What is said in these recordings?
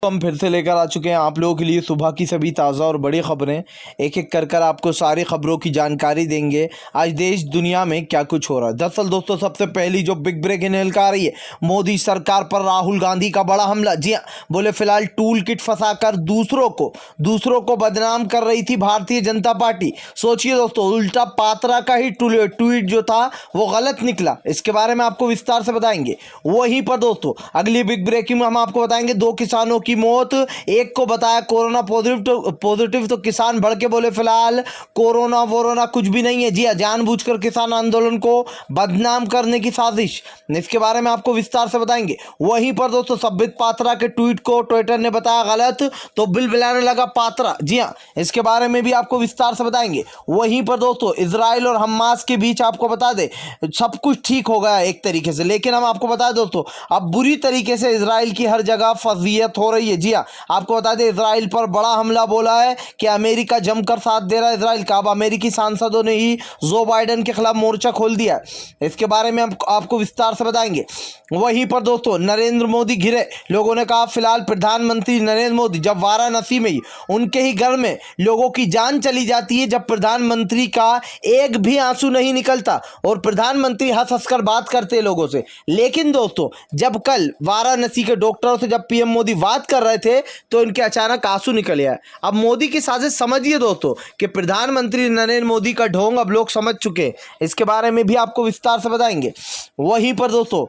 तो हम फिर से लेकर आ चुके हैं आप लोगों के लिए सुबह की सभी ताज़ा और बड़ी खबरें। एक एक कर आपको सारी खबरों की जानकारी देंगे आज देश दुनिया में क्या कुछ हो रहा है। दरअसल दोस्तों, सबसे पहली जो बिग ब्रेकिंग न्यूज़ आ रही है, मोदी सरकार पर राहुल गांधी का बड़ा हमला। जी हाँ, बोले फिलहाल टूल किट फंसाकर दूसरों को बदनाम कर रही थी भारतीय जनता पार्टी। सोचिए दोस्तों, उल्टा पात्रा का ही ट्वीट जो था वो गलत निकला। इसके बारे में आपको विस्तार से बताएंगे। वहीं पर दोस्तों अगली बिग ब्रेकिंग में हम आपको बताएंगे दो किसानों की मौत। एक को बताया कोरोना पॉजिटिव तो किसान बढ़ के बोले फिलहाल कोरोना वोरोना कुछ भी नहीं है। जी हाँ, जानबूझकर किसान आंदोलन को बदनाम करने की साजिश। इसके बारे में आपको विस्तार से बताएंगे। वहीं पर दोस्तों संबित पात्रा के ट्वीट को ट्विटर ने बताया गलत तो बिल बिलाने लगा पात्रा। जी हाँ, इसके बारे में भी आपको विस्तार से बताएंगे। वहीं पर दोस्तों इजराइल और हमास के बीच आपको बता दे सब कुछ ठीक हो गया एक तरीके से, लेकिन हम आपको बता दें दोस्तों अब बुरी तरीके से इजराइल की हर जगह फजीयत हो रही है। जी हाँ, आपको बता दें इजराइल पर बड़ा हमला बोला है कि अमेरिका जमकर साथ दे रहा है इजराइल का। अब अमेरिकी सांसदों ने ही जो बाइडेन के खिलाफ मोर्चा खोल दिया है। इसके बारे में हम आपको विस्तार से बताएंगे। वहीं पर दोस्तों नरेंद्र मोदी घिरे, लोगों ने कहा फिलहाल प्रधानमंत्री नरेंद्र मोदी जब वाराणसी में ही उनके ही घर में लोगों की जान चली जाती है, जब प्रधानमंत्री का एक भी आंसू नहीं निकलता और प्रधानमंत्री हंस हंसकर बात करते हैं लोगों से। लेकिन दोस्तों जब कल वाराणसी के डॉक्टरों से जब पीएम मोदी बात कर रहे थे तो इनके अचानक आंसू निकल आए। अब मोदी की साजिश समझिए दोस्तों कि प्रधानमंत्री नरेंद्र मोदी का ढोंग अब लोग समझ चुके हैं। इसके बारे में भी आपको विस्तार से बताएंगे। वहीं पर दोस्तों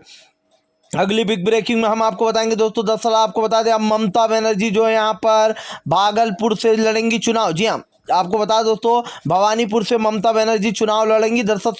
अगली बिग ब्रेकिंग में हम आपको बताएंगे दोस्तों, दरअसल आपको बता दें अब ममता बनर्जी जो है यहाँ पर भागलपुर से लड़ेंगी चुनाव। जी हाँ, आपको बता दोस्तों भवानीपुर से ममता बनर्जी चुनाव लड़ेंगी। दरअसल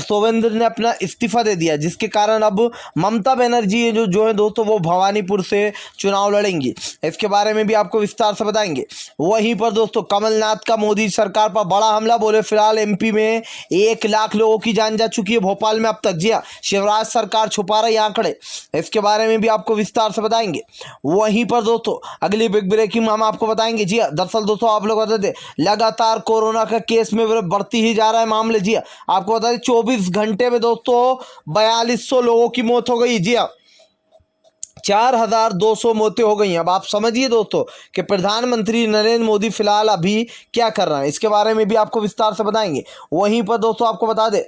सोवेंद्र ने अपना इस्तीफा दे दिया, जिसके कारण अब ममता बनर्जी जो है दोस्तों वो भवानीपुर से चुनाव लड़ेंगी। इसके बारे में भी आपको विस्तार से बताएंगे। वहीं पर दोस्तों कमलनाथ का मोदी सरकार पर बड़ा हमला, बोले फिलहाल एमपी में 1 लाख लोगों की जान जा चुकी है भोपाल में अब तक। जी हाँ, शिवराज सरकार छुपा रही आंकड़े। इसके बारे में भी आपको विस्तार से बताएंगे। वहीं पर दोस्तों अगली बिग ब्रेकिंग में हम आपको बताएंगे। जी हाँ, दरअसल दोस्तों आप लोग बता दें लगातार कोरोना का केस में बढ़ती ही जा रहा है मामले। जी हाँ, आपको बता दें 24 घंटे में दोस्तों 4200 लोगों की मौत हो गई। जी हाँ, 4200 मौतें हो गई हैं। अब आप समझिए दोस्तों कि प्रधानमंत्री नरेंद्र मोदी फिलहाल अभी क्या कर रहे हैं। इसके बारे में भी आपको विस्तार से बताएंगे। वहीं पर दोस्तों आपको बता दें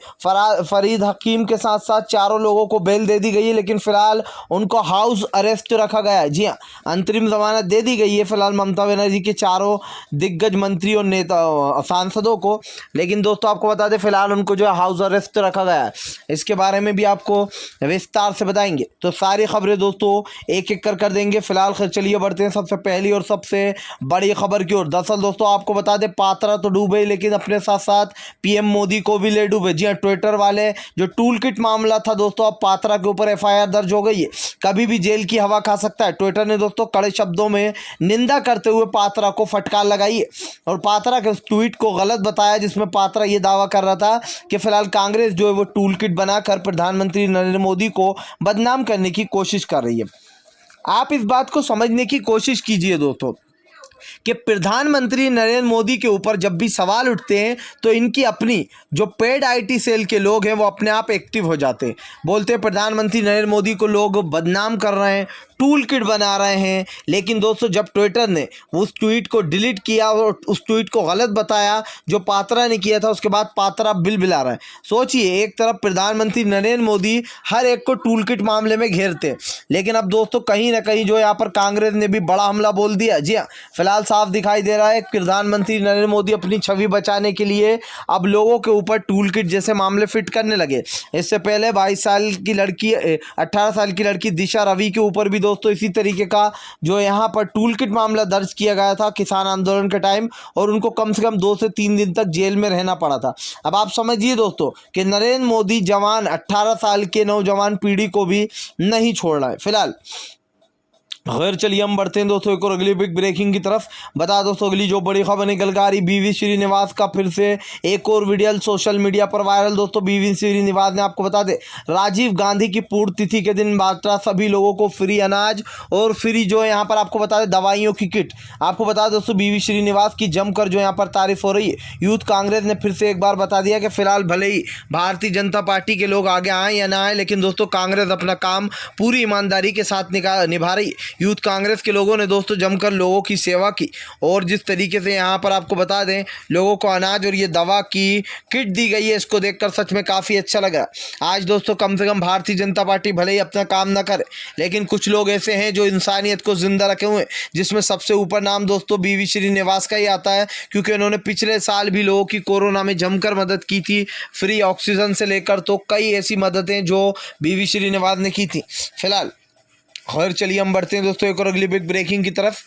फरीद हकीम के साथ साथ चारों लोगों को बेल दे दी गई है, लेकिन फिलहाल उनको हाउस अरेस्ट रखा गया है। जी हाँ, अंतरिम जमानत दे दी गई है फिलहाल ममता बनर्जी के चारों दिग्गज मंत्री और नेता सांसदों को, लेकिन दोस्तों आपको बता दें फिलहाल उनको जो है हाउस अरेस्ट रखा गया है। इसके बारे में भी आपको विस्तार से बताएंगे। तो सारी खबरें दोस्तों एक एक कर देंगे। फिलहाल चलिए बढ़ते हैं सबसे पहली और सबसे बड़ी खबर की ओर। दरअसल दोस्तों आपको बता दें पात्रा तो डूबे, लेकिन अपने साथ साथ पीएम मोदी को भी ले डूबे। जी हाँ, ट्विटर वाले जो टूल किट मामला था दोस्तों, अब पात्रा के ऊपर एफआईआर दर्ज हो गई है। कभी भी जेल की हवा खा सकता है। ट्विटर ने दोस्तों कड़े शब्दों में निंदा करते हुए पात्रा को फटकार लगाई है और पात्रा के उस ट्वीट को गलत बताया जिसमें पात्रा ये दावा कर रहा था कि फिलहाल कांग्रेस जो है वो टूल किट बनाकर प्रधानमंत्री नरेंद्र मोदी को बदनाम करने की कोशिश कर रही है। आप इस बात को समझने की कोशिश कीजिए दोस्तों कि प्रधानमंत्री नरेंद्र मोदी के ऊपर जब भी सवाल उठते हैं तो इनकी अपनी जो पेड आईटी सेल के लोग हैं वो अपने आप एक्टिव हो जाते हैं। बोलते हैं प्रधानमंत्री नरेंद्र मोदी को लोग बदनाम कर रहे हैं, टूल किट बना रहे हैं। लेकिन दोस्तों जब ट्विटर ने उस ट्वीट को डिलीट किया और उस ट्वीट को गलत बताया जो पात्रा ने किया था, उसके बाद पात्रा बिल बिला रहा है। सोचिए, एक तरफ प्रधानमंत्री नरेंद्र मोदी हर एक को टूल किट मामले में घेरते हैं, लेकिन अब दोस्तों कहीं ना कहीं जो यहाँ पर कांग्रेस ने भी बड़ा हमला बोल दिया। जी हाँ, फिलहाल साफ दिखाई दे रहा है प्रधानमंत्री नरेंद्र मोदी अपनी छवि बचाने के लिए अब लोगों के ऊपर टूल किट जैसे मामले फिट करने लगे। इससे पहले 22 साल की लड़की 18 साल की लड़की दिशा रवि के ऊपर भी दोस्तों इसी तरीके का जो यहाँ पर टूल किट मामला दर्ज किया गया था किसान आंदोलन के टाइम, और उनको कम से कम 2 से 3 दिन तक जेल में रहना पड़ा था। अब आप समझिए दोस्तों कि नरेंद्र मोदी जवान 18 साल के नौजवान पीढ़ी को भी नहीं छोड़ रहा है। फिलहाल खैर चलिए हम बढ़ते हैं दोस्तों एक और अगली बिग ब्रेकिंग की तरफ। बता दोस्तों अगली जो बड़ी खबर निकल कर आ रही, बीवी श्रीनिवास का फिर से एक और वीडियो सोशल मीडिया पर वायरल। दोस्तों बीवी श्रीनिवास ने आपको बता दे राजीव गांधी की पुण्यतिथि के दिन बांटा सभी लोगों को फ्री अनाज और फ्री जो है यहाँ पर आपको बता दें दवाइयों की किट। आपको बता दें दोस्तों बीवी श्रीनिवास की जमकर जो यहाँ पर तारीफ हो रही है। यूथ कांग्रेस ने फिर से एक बार बता दिया कि फिलहाल भले ही भारतीय जनता पार्टी के लोग आगे आए या ना आए, लेकिन दोस्तों कांग्रेस अपना काम पूरी ईमानदारी के साथ निभा रही है। यूथ कांग्रेस के लोगों ने दोस्तों जमकर लोगों की सेवा की और जिस तरीके से यहाँ पर आपको बता दें लोगों को अनाज और ये दवा की किट दी गई है, इसको देखकर सच में काफ़ी अच्छा लगा। आज दोस्तों कम से कम भारतीय जनता पार्टी भले ही अपना काम न करे, लेकिन कुछ लोग ऐसे हैं जो इंसानियत को जिंदा रखे हुए हैं, जिसमें सबसे ऊपर नाम दोस्तों बीवी श्रीनिवास का ही आता है, क्योंकि उन्होंने पिछले साल भी लोगों की कोरोना में जमकर मदद की थी, फ्री ऑक्सीजन से लेकर तो कई ऐसी मददें जो बीवी श्रीनिवास ने की थी। फिलहाल खैर चलिए हम बढ़ते हैं दोस्तों एक और अगली बिग ब्रेकिंग की तरफ।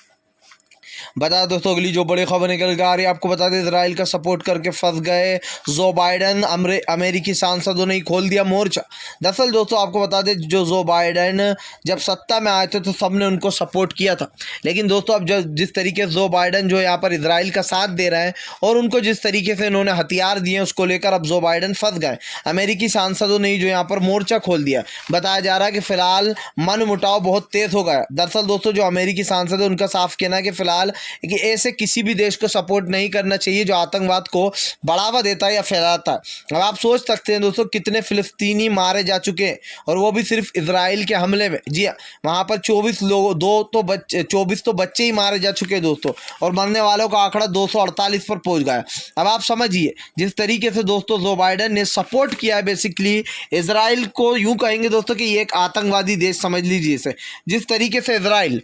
बता दोस्तों अगली जो बड़ी खबर निकल कर आ रही है, आपको बता दें इजराइल का सपोर्ट करके फंस गए जो बाइडन। अमेरिकी सांसदों ने ही खोल दिया मोर्चा। दरअसल दोस्तों आपको बता दें जो बाइडन जब सत्ता में आए थे तो सबने उनको सपोर्ट किया था, लेकिन दोस्तों अब जिस तरीके से जो बाइडन जो यहाँ पर इजराइल का साथ दे रहे हैं और उनको जिस तरीके से इन्होंने हथियार दिए उसको लेकर अब जो बाइडन फंस गए। अमेरिकी सांसदों ने ही जो यहाँ पर मोर्चा खोल दिया। बताया जा रहा है कि फिलहाल मन मुटाव बहुत तेज हो गया। दरअसल दोस्तों जो अमेरिकी सांसद है उनका साफ कहना है कि फिलहाल कि ऐसे किसी भी देश को सपोर्ट नहीं करना चाहिए जो आतंकवाद को बढ़ावा देता है या फैलाता है। अब आप सोच सकते हैं दोस्तों कितने फिलिस्तीनी मारे जा चुके हैं, और वो भी सिर्फ इजराइल के हमले में। जी हाँ, वहाँ पर 24 तो बच्चे ही मारे जा चुके हैं दोस्तों, और मरने वालों का आंकड़ा 248 पर पहुँच गया। अब आप समझिए जिस तरीके से दोस्तों जो बाइडन ने सपोर्ट किया है बेसिकली इजराइल को, यूँ कहेंगे दोस्तों कि ये एक आतंकवादी देश समझ लीजिए इसे। जिस तरीके से इजराइल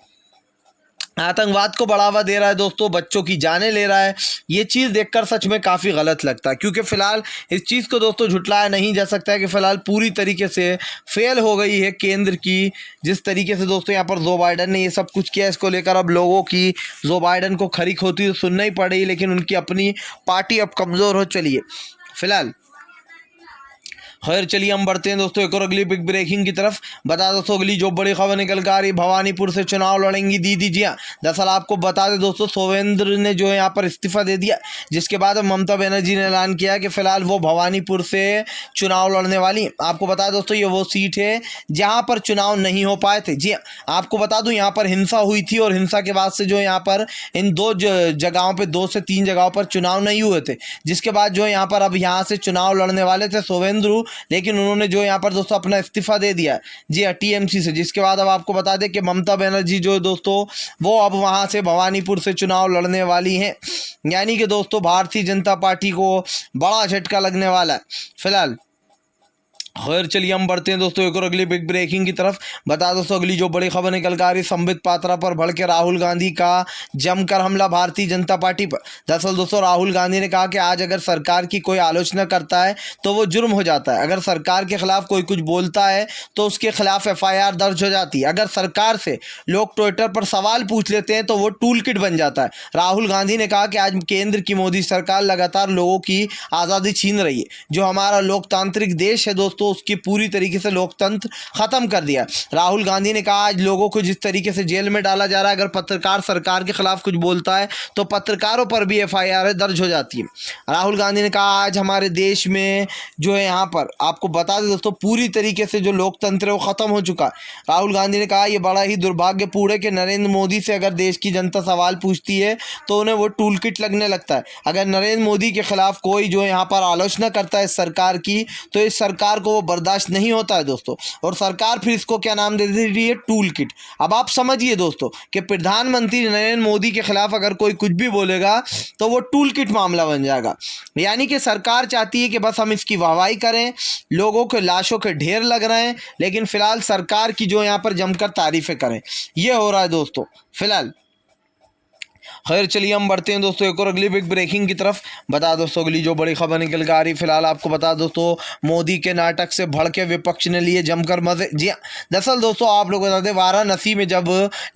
आतंकवाद को बढ़ावा दे रहा है दोस्तों, बच्चों की जानें ले रहा है, ये चीज़ देखकर सच में काफ़ी गलत लगता है, क्योंकि फ़िलहाल इस चीज़ को दोस्तों झुटलाया नहीं जा सकता है कि फ़िलहाल पूरी तरीके से फेल हो गई है केंद्र की। जिस तरीके से दोस्तों यहाँ पर जो बाइडन ने ये सब कुछ किया, इसको लेकर अब लोगों की जो बाइडन को खरी खोती तो सुनना ही पड़ेगी, लेकिन उनकी अपनी पार्टी अब कमज़ोर हो चली है फिलहाल। खैर चलिए हम बढ़ते हैं दोस्तों एक और अगली बिग ब्रेकिंग की तरफ। बता दोस्तों अगली जो बड़ी खबर निकल कर आ रही, भवानीपुर से चुनाव लड़ेंगी दीदी। जी हाँ, दरअसल आपको बता दें दोस्तों सोवेंद्र ने जो है यहाँ पर इस्तीफा दे दिया, जिसके बाद ममता बनर्जी ने ऐलान किया कि फिलहाल वो भवानीपुर से चुनाव लड़ने वाली। आपको बता दोस्तों ये वो सीट है जहाँ पर चुनाव नहीं हो पाए थे। जी हाँ, आपको बता दूँ यहाँ पर हिंसा हुई थी, और हिंसा के बाद से जो यहाँ पर इन दो जगहों पर 2 से 3 जगहों पर चुनाव नहीं हुए थे, जिसके बाद जो यहाँ पर अब यहाँ से चुनाव लड़ने वाले थे सोवेंद्र, लेकिन उन्होंने जो यहाँ पर दोस्तों अपना इस्तीफा दे दिया है। जी हाँ, टीएमसी से, जिसके बाद अब आपको बता दें कि ममता बनर्जी जो दोस्तों वो अब वहाँ से भवानीपुर से चुनाव लड़ने वाली हैं। यानी कि दोस्तों भारतीय जनता पार्टी को बड़ा झटका लगने वाला है फिलहाल। खैर चलिए हम बढ़ते हैं दोस्तों एक और अगली बिग ब्रेकिंग की तरफ। बता दोस्तों अगली जो बड़ी खबर निकल कर आ रही, संबित पात्रा पर भड़के राहुल गांधी का जमकर हमला भारतीय जनता पार्टी पर। दरअसल दोस्तों राहुल गांधी ने कहा कि आज अगर सरकार की कोई आलोचना करता है तो वो जुर्म हो जाता है, अगर सरकार के खिलाफ कोई कुछ बोलता है तो उसके खिलाफ FIR दर्ज हो जाती है, अगर सरकार से लोग ट्विटर पर सवाल पूछ लेते हैं तो वो टूल किट बन जाता है। राहुल गांधी ने कहा कि आज केंद्र की मोदी सरकार लगातार लोगों की आज़ादी छीन रही है। जो हमारा लोकतांत्रिक देश है दोस्तों उसकी पूरी तरीके से लोकतंत्र खत्म कर दिया। राहुल गांधी ने कहा आज लोगों को जिस तरीके से जेल में डाला जा रहा है, अगर पत्रकार सरकार के खिलाफ कुछ बोलता है तो पत्रकारों पर भी FIR दर्ज हो जाती है। राहुल गांधी ने कहा आज हमारे देश में जो है यहाँ पर आपको बता दें दोस्तों पूरी तरीके से जो लोकतंत्र है वो खत्म हो चुका है। राहुल गांधी ने कहा यह बड़ा ही दुर्भाग्यपूर्ण है कि नरेंद्र मोदी से अगर देश की जनता सवाल पूछती है तो उन्हें वो टूल किट लगने लगता है। अगर नरेंद्र मोदी के खिलाफ कोई जो यहाँ पर आलोचना करता है सरकार की तो इस सरकार को वो बर्दाश्त नहीं होता है दोस्तों, और सरकार फिर इसको क्या नाम दे देती है, टूल किट। अब आप समझिए दोस्तों कि प्रधानमंत्री नरेंद्र मोदी के खिलाफ अगर कोई कुछ भी बोलेगा तो वो टूल किट मामला बन जाएगा। यानी कि सरकार चाहती है कि बस हम इसकी वाहवाही करें, लोगों के लाशों के ढेर लग रहे हैं, लेकिन फिलहाल सरकार की जो यहाँ पर जमकर तारीफें करें, ये हो रहा है दोस्तों फिलहाल। खैर चलिए हम बढ़ते हैं दोस्तों एक और अगली बिग ब्रेकिंग की तरफ। बता दोस्तों अगली जो बड़ी खबर निकल के आ रही फिलहाल आपको बता दोस्तों, मोदी के नाटक से भड़के विपक्ष ने लिए जमकर मजे। जी हाँ, दरअसल दोस्तों आप लोग बता दें, वाराणसी में जब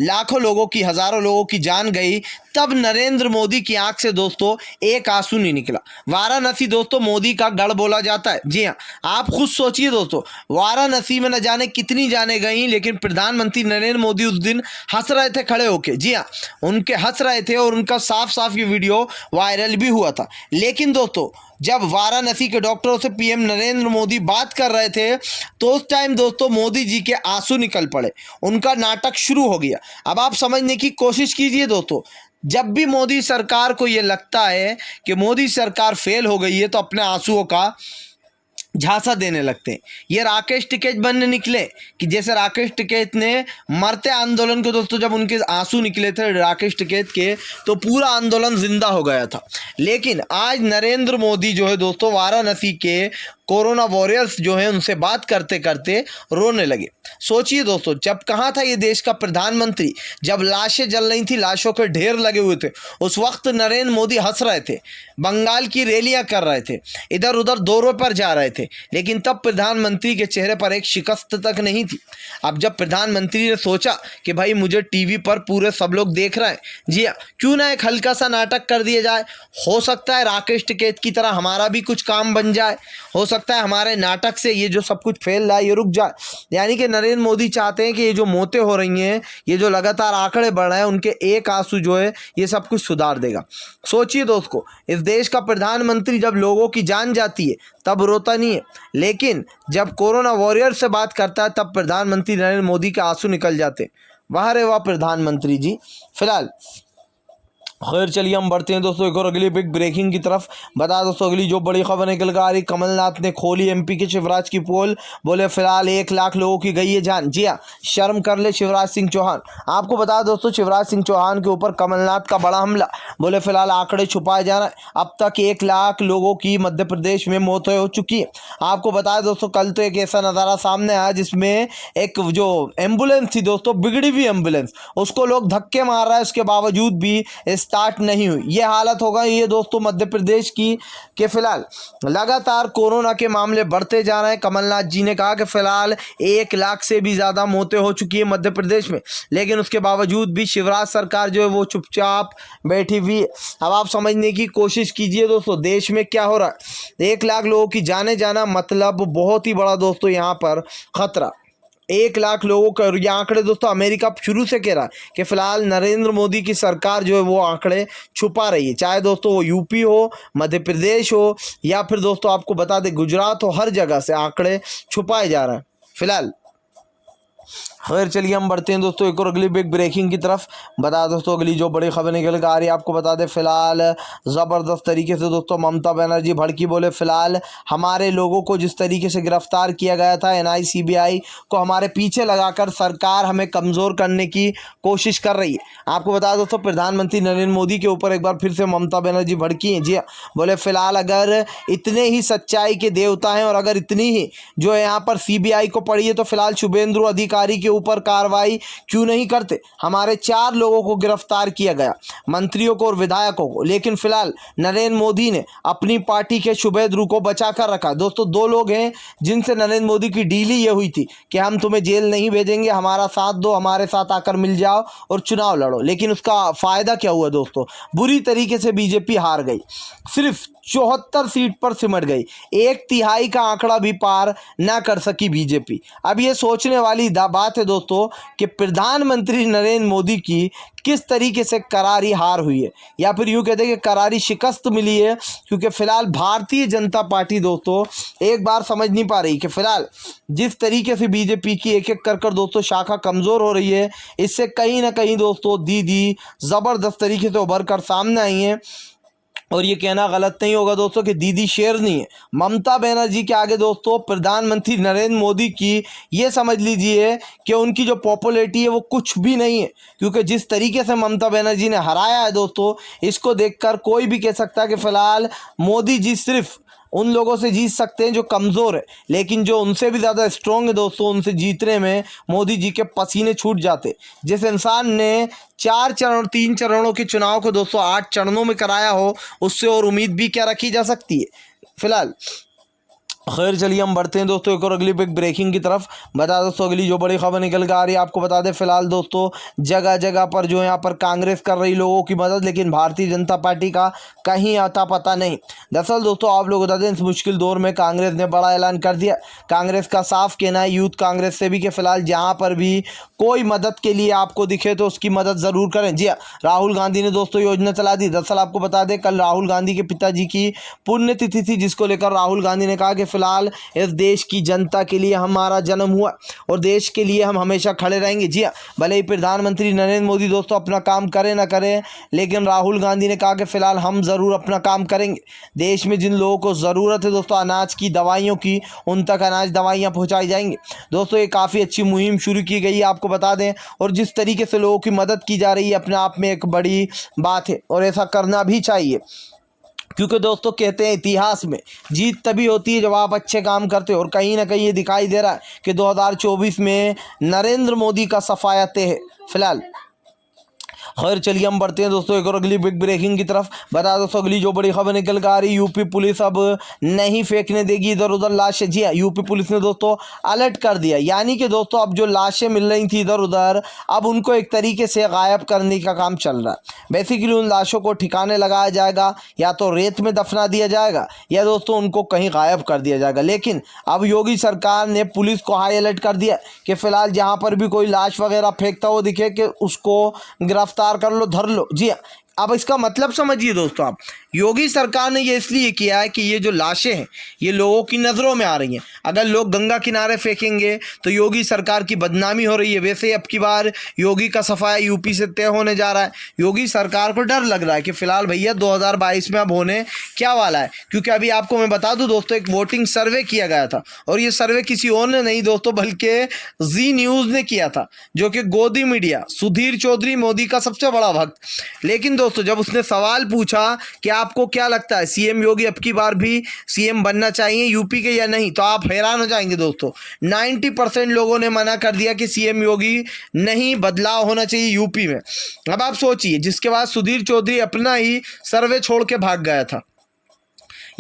लाखों लोगों की, हजारों लोगों की जान गई, तब नरेंद्र मोदी की आंख से दोस्तों एक आंसू नहीं निकला। वाराणसी दोस्तों मोदी का गढ़ बोला जाता है। जी हाँ, आप खुद सोचिए दोस्तों, वाराणसी में न जाने कितनी जाने गई, लेकिन प्रधानमंत्री नरेंद्र मोदी उस दिन हंस रहे थे खड़े होके। जी हाँ, उनके हंस रहे थे और उनका साफ साफ ये वीडियो वायरल भी हुआ था। लेकिन दोस्तों जब वाराणसी के डॉक्टरों से पीएम नरेंद्र मोदी बात कर रहे थे, तो उस टाइम दोस्तों मोदी जी के आंसू निकल पड़े, उनका नाटक शुरू हो गया। अब आप समझने की कोशिश कीजिए दोस्तों, जब भी मोदी सरकार को ये लगता है कि मोदी सरकार फेल हो गई है, तो अपने आंसुओं का झांसा देने लगते हैं। ये राकेश टिकैत बनने निकले कि जैसे राकेश टिकैत ने मरते आंदोलन को दोस्तों, जब उनके आंसू निकले थे राकेश टिकैत के, तो पूरा आंदोलन जिंदा हो गया था। लेकिन आज नरेंद्र मोदी जो है दोस्तों, वाराणसी के कोरोना वॉरियर्स जो है उनसे बात करते करते रोने लगे। सोचिए दोस्तों, जब कहाँ था ये देश का प्रधानमंत्री, जब लाशें जल रही थी, लाशों के ढेर लगे हुए थे, उस वक्त नरेंद्र मोदी हंस रहे थे, बंगाल की रैलियां कर रहे थे, इधर उधर दौरों पर जा रहे थे। लेकिन तब प्रधानमंत्री के चेहरे पर एक शिकस्त तक नहीं थी। अब जब प्रधानमंत्री ने सोचा कि भाई मुझे टीवी पर पूरे सब लोग देख रहे हैं, जी हाँ, क्यों ना एक हल्का सा नाटक कर दिया जाए, हो सकता है राकेश टिकैत की तरह हमारा भी कुछ काम बन जाए, हो सकता है हमारे नाटक से ये जो सब कुछ फैल रहा है ये रुक जाए। यानी कि नरेंद्र मोदी चाहते हैं कि ये जो मौतें हो रही हैं, ये जो लगातार आंकड़े बढ़ रहे हैं, उनके एक आंसू जो है ये सब कुछ सुधार देगा। सोचिए दोस्तों, इस देश का प्रधानमंत्री जब लोगों की जान जाती है तब रोता नहीं है, लेकिन जब कोरोना वॉरियर से बात करता है तब प्रधानमंत्री नरेंद्र मोदी के आंसू निकल जाते हैं। वाह रे वाह प्रधानमंत्री जी। फिलहाल खैर चलिए हम बढ़ते हैं दोस्तों एक और अगली बिग ब्रेकिंग की तरफ। बता दोस्तों अगली जो बड़ी खबर निकल कर आ रही, कमलनाथ ने खोली एमपी के शिवराज की पोल, बोले फिलहाल 1 लाख लोगों की गई है जान। जी हाँ, शर्म कर ले शिवराज सिंह चौहान। आपको बता दोस्तों, शिवराज सिंह चौहान के ऊपर कमलनाथ का बड़ा हमला, बोले फिलहाल आंकड़े छुपाए जा रहे हैं, अब तक 1 लाख लोगों की मध्य प्रदेश में मौत हो चुकी है। आपको बताया दोस्तों, कल तो एक ऐसा नज़ारा सामने आया जिसमें एक जो एम्बुलेंस थी दोस्तों, बिगड़ी हुई एम्बुलेंस, उसको लोग धक्के मार रहे हैं, उसके बावजूद भी स्टार्ट नहीं हुई। ये हालत होगा ये दोस्तों मध्य प्रदेश की, कि फिलहाल लगातार कोरोना के मामले बढ़ते जा रहे हैं। कमलनाथ जी ने कहा कि फिलहाल 1 लाख से भी ज़्यादा मौतें हो चुकी है मध्य प्रदेश में, लेकिन उसके बावजूद भी शिवराज सरकार जो है वो चुपचाप बैठी हुई है। अब आप समझने की कोशिश कीजिए दोस्तों, देश में क्या हो रहा है। 1 लाख लोगों की जाने जाना मतलब बहुत ही बड़ा दोस्तों यहाँ पर खतरा। 1 लाख लोगों का, ये आंकड़े दोस्तों अमेरिका शुरू से कह रहा है कि फिलहाल नरेंद्र मोदी की सरकार जो है वो आंकड़े छुपा रही है, चाहे दोस्तों वो यूपी हो, मध्य प्रदेश हो, या फिर दोस्तों आपको बता दें गुजरात हो, हर जगह से आंकड़े छुपाए जा रहे हैं फिलहाल। खैर चलिए हम बढ़ते हैं दोस्तों एक और अगली बिग ब्रेकिंग की तरफ। बता दोस्तों अगली जो बड़ी खबर निकल कर आ रही है, आपको बता दें फिलहाल ज़बरदस्त तरीके से दोस्तों ममता बनर्जी भड़की, बोले फिलहाल हमारे लोगों को जिस तरीके से गिरफ्तार किया गया था, एनआई सीबीआई को हमारे पीछे लगाकर सरकार हमें कमज़ोर करने की कोशिश कर रही है। आपको बता दोस्तों, प्रधानमंत्री नरेंद्र मोदी के ऊपर एक बार फिर से ममता बनर्जी भड़की हैं। जी हाँ, बोले फिलहाल अगर इतने ही सच्चाई के देवता हैं और अगर इतनी ही जो है यहाँ पर सीबीआई को पड़ी है, तो फिलहाल शुभेंदु अधिकारी के ऊपर कार्रवाई क्यों नहीं करते। हमारे 4 लोगों को गिरफ्तार किया गया, मंत्रियों को और विधायकों को, लेकिन फिलहाल नरेंद्र मोदी ने अपनी पार्टी के शुभेंदु को बचा कर रखा। दोस्तों 2 लोग हैं जिनसे नरेंद्र मोदी की डील ही ये हुई थी कि हम तुम्हें जेल नहीं भेजेंगे, हमारा साथ दो, हमारे साथ आकर मिल जाओ और चुनाव लड़ो। लेकिन उसका फायदा क्या हुआ दोस्तों, बुरी तरीके से बीजेपी हार गई, सिर्फ 74 सीट पर सिमट गई, 1/3 का आंकड़ा भी पार ना कर सकी बीजेपी। अब ये सोचने वाली बात है दोस्तों कि प्रधानमंत्री नरेंद्र मोदी की किस तरीके से करारी हार हुई है, या फिर यूँ कहते हैं कि करारी शिकस्त मिली है, क्योंकि फिलहाल भारतीय जनता पार्टी दोस्तों एक बार समझ नहीं पा रही कि फिलहाल जिस तरीके से बीजेपी की एक एक कर दोस्तों शाखा कमज़ोर हो रही है, इससे कहीं ना कहीं दोस्तों दीदी ज़बरदस्त तरीके से उभर कर सामने आई हैं। और ये कहना गलत नहीं होगा दोस्तों कि दीदी शेर नहीं है। ममता बनर्जी के आगे दोस्तों प्रधानमंत्री नरेंद्र मोदी की ये समझ लीजिए कि उनकी जो पॉपुलैरिटी है वो कुछ भी नहीं है, क्योंकि जिस तरीके से ममता बनर्जी ने हराया है दोस्तों, इसको देखकर कोई भी कह सकता है कि फिलहाल मोदी जी सिर्फ उन लोगों से जीत सकते हैं जो कमज़ोर है, लेकिन जो उनसे भी ज़्यादा स्ट्रॉन्ग है दोस्तों, उनसे जीतने में मोदी जी के पसीने छूट जाते। जिस इंसान ने 3 चरणों के चुनाव को दोस्तों 8 चरणों में कराया हो, उससे और उम्मीद भी क्या रखी जा सकती है फिलहाल। खैर चलिए हम बढ़ते हैं दोस्तों एक और अगली बिग ब्रेकिंग की तरफ। बता दोस्तों अगली जो बड़ी खबर निकल कर आ रही है, आपको बता दें फिलहाल दोस्तों जगह जगह पर जो यहाँ पर कांग्रेस कर रही लोगों की मदद, लेकिन भारतीय जनता पार्टी का कहीं आता पता नहीं। दरअसल दोस्तों आप लोग बता दें इस मुश्किल दौर में कांग्रेस ने बड़ा ऐलान कर दिया। कांग्रेस का साफ कहना है, यूथ कांग्रेस से भी, कि फिलहाल जहाँ पर भी कोई मदद के लिए आपको दिखे तो उसकी मदद ज़रूर करें। जी हाँ, राहुल गांधी ने दोस्तों योजना चला दी। दरअसल आपको बता दें कल राहुल गांधी के पिताजी की पुण्यतिथि थी, जिसको लेकर राहुल गांधी ने कहा कि फिलहाल इस देश की जनता के लिए हमारा जन्म हुआ और देश के लिए हम हमेशा खड़े रहेंगे। जी हाँ, भले ही प्रधानमंत्री नरेंद्र मोदी दोस्तों अपना काम करें ना करें, लेकिन राहुल गांधी ने कहा कि फिलहाल हम ज़रूर अपना काम करेंगे। देश में जिन लोगों को ज़रूरत है दोस्तों अनाज की, दवाइयों की, उन तक अनाज दवाइयाँ पहुँचाई जाएंगी। दोस्तों ये काफ़ी अच्छी मुहिम शुरू की गई है आपको बता दें, और जिस तरीके से लोगों की मदद की जा रही है अपने आप में एक बड़ी बात है, और ऐसा करना भी चाहिए। क्योंकि दोस्तों कहते हैं इतिहास में जीत तभी होती है जब आप अच्छे काम करते हो, और कहीं ना कहीं ये दिखाई दे रहा है कि 2024 में नरेंद्र मोदी का सफाया तय है फिलहाल। खैर चलिए हम बढ़ते हैं दोस्तों एक और अगली बिग ब्रेकिंग की तरफ। बता दोस्तों अगली जो बड़ी खबर निकल कर आ रही, यूपी पुलिस अब नहीं फेंकने देगी इधर उधर लाशें। जी हाँ, यूपी पुलिस ने दोस्तों अलर्ट कर दिया, यानी कि दोस्तों अब जो लाशें मिल रही थी इधर उधर, अब उनको एक तरीके से गायब करने का काम चल रहा है। बेसिकली उन लाशों को ठिकाने लगाया जाएगा, या तो रेत में दफना दिया जाएगा, या दोस्तों उनको कहीं गायब कर दिया जाएगा। लेकिन अब योगी सरकार ने पुलिस को हाई अलर्ट कर दिया कि फिलहाल जहाँ पर भी कोई लाश वगैरह फेंकता हुआ दिखे कि उसको गिरफ्तार कर लो, धर लो। जी हाँ, अब इसका मतलब समझिए दोस्तों आप, योगी सरकार ने ये इसलिए किया है कि ये जो लाशें हैं ये लोगों की नज़रों में आ रही हैं। अगर लोग गंगा किनारे फेंकेंगे तो योगी सरकार की बदनामी हो रही है। वैसे ही अब की बार योगी का सफाया यूपी से तय होने जा रहा है। योगी सरकार को डर लग रहा है कि फिलहाल भैया 2022 में अब होने क्या वाला है, क्योंकि अभी आपको मैं बता दूं दोस्तों एक वोटिंग सर्वे किया गया था, और ये सर्वे किसी और ने नहीं दोस्तों बल्कि जी न्यूज़ ने किया था, जो कि गोदी मीडिया, सुधीर चौधरी मोदी का सबसे बड़ा भक्त। लेकिन दोस्तों जब उसने सवाल पूछा कि आपको क्या लगता है सीएम योगी अब की बार भी सीएम बनना चाहिए यूपी के या नहीं, तो आप हैरान हो जाएंगे दोस्तों, 90% लोगों ने मना कर दिया कि सीएम योगी नहीं, बदलाव होना चाहिए यूपी में। अब आप सोचिए, जिसके बाद सुधीर चौधरी अपना ही सर्वे छोड़ के भाग गया था।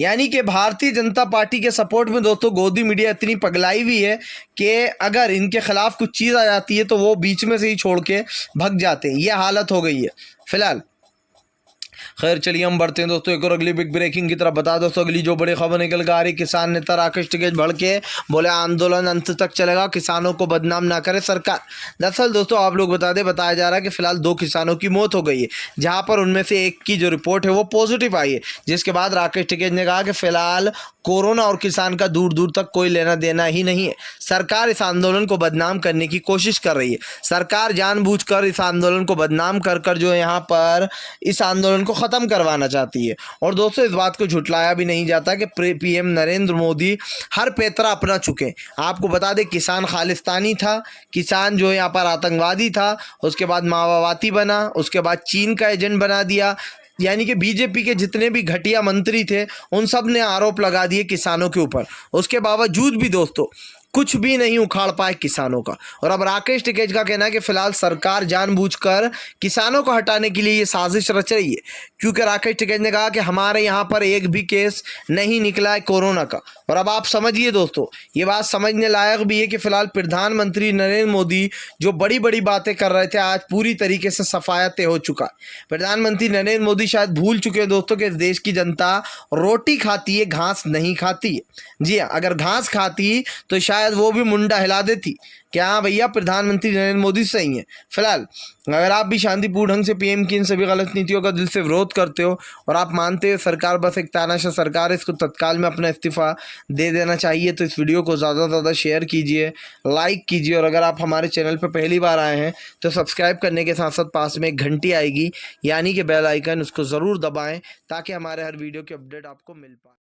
यानी कि भारतीय जनता पार्टी के सपोर्ट में दोस्तों गोदी मीडिया इतनी पगलाई हुई है कि अगर इनके खिलाफ कुछ चीज़ आ जाती है तो वो बीच में से ही छोड़ के भग जाते हैं। यह हालत हो गई है फिलहाल। खैर चलिए हम बढ़ते हैं दोस्तों एक और अगली बिग ब्रेकिंग की तरफ। बता दोस्तों अगली जो बड़ी खबर निकल कर आ रही, किसान नेता राकेश टिकैत भड़क के बोले आंदोलन अंत तक चलेगा, किसानों को बदनाम ना करे सरकार। दरअसल दोस्तों आप लोग बताया जा रहा है कि फिलहाल 2 किसानों की मौत हो गई है, जहां पर उनमें से एक की जो रिपोर्ट है वो पॉजिटिव आई है, जिसके बाद राकेश टिकैत ने कहा कि फिलहाल कोरोना और किसान का दूर दूर तक कोई लेना देना ही नहीं है। सरकार इस आंदोलन को बदनाम करने की कोशिश कर रही है। सरकार जानबूझकर इस आंदोलन को बदनाम कर कर जो यहाँ पर इस आंदोलन को ख़त्म करवाना चाहती है। और दोस्तों इस बात को झुटलाया भी नहीं जाता कि पीएम नरेंद्र मोदी हर पैतरा अपना चुके। आपको बता दें किसान खालिस्तानी था, किसान जो यहाँ पर आतंकवादी था, उसके बाद माओवादी बना, उसके बाद चीन का एजेंट बना दिया। यानी कि बीजेपी के जितने भी घटिया मंत्री थे उन सब ने आरोप लगा दिए किसानों के ऊपर। उसके बावजूद भी दोस्तों कुछ भी नहीं उखाड़ पाए किसानों का। और अब राकेश टिकैत का कहना है कि फिलहाल सरकार जानबूझकर किसानों को हटाने के लिए ये साजिश रच रही है, क्योंकि राकेश टिकैत ने कहा कि हमारे यहाँ पर एक भी केस नहीं निकला है कोरोना का। और अब आप समझिए दोस्तों, ये बात समझने लायक भी है कि फिलहाल प्रधानमंत्री नरेंद्र मोदी जो बड़ी बड़ी बातें कर रहे थे आज पूरी तरीके से सफाया तय हो चुका है। प्रधानमंत्री नरेंद्र मोदी शायद भूल चुके हैं दोस्तों कि इस देश की जनता रोटी खाती है, घास नहीं खाती है। जी हाँ, अगर घास खाती तो शायद वो भी मुंडा हिला देती कि हाँ भैया प्रधानमंत्री नरेंद्र मोदी सही है। फिलहाल अगर आप भी शांतिपूर्ण ढंग से पीएम की इन सभी गलत नीतियों का दिल से विरोध करते हो और आप मानते हो सरकार बस एक तानाशाह सरकार है, इसको तत्काल में अपना इस्तीफा दे देना चाहिए, तो इस वीडियो को ज़्यादा से ज़्यादा शेयर कीजिए, लाइक कीजिए, और अगर आप हमारे चैनल पर पहली बार आए हैं तो सब्सक्राइब करने के साथ साथ पास में एक घंटी आएगी यानी कि बेल आइकन, उसको ज़रूर दबाएँ ताकि हमारे हर वीडियो की अपडेट आपको मिल पाए।